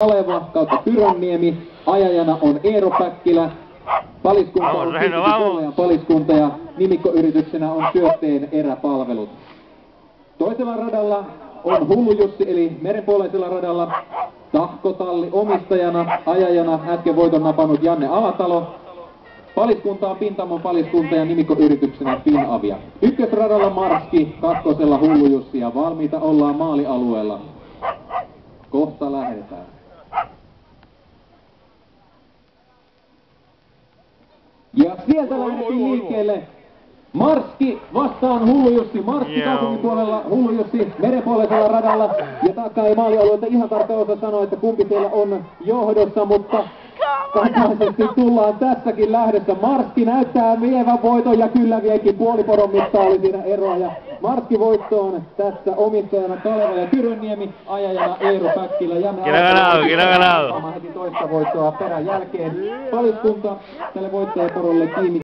Kaleva kautta Pyrönniemi, ajajana on Eero Päkkilä, paliskunta on Kollean paliskunta ja nimikkoyrityksenä on Syötteen eräpalvelut. Toisella radalla on Hullu Jussi eli merenpuoleisella radalla Tahkotalli omistajana, ajajana äsken voiton napannut Janne Alatalo. Paliskunta on Pintamon paliskunta ja nimikkoyrityksenä Finavia. Ykkösradalla Marski, kakkosella Hullu Jussi ja valmiita ollaan maalialueella. Kohta lähdetään. Ja sieltä lähdettiin liikkeelle. Marski vastaan Hullu Jussi. Marski kaupungin puolella, Hullu Jussi merenpuoleisella radalla. Ja taakka ei maalialueelta ihan tarkka osa sanoa, että kumpi siellä on johdossa, mutta tasaisesti tullaan tässäkin lähdössä. Marski näyttää vievän voiton ja kyllä viekin, puoliporon mitta oli siinä eroa. Ja Marski voittoon tässä omistajana Kaleva ja Pyrönniemi, ajajana Eero Päkkilä. Janne Alatalo heti toista voittoa perän jälkeen. Paliskunta tälle voittajaporolle kiinni.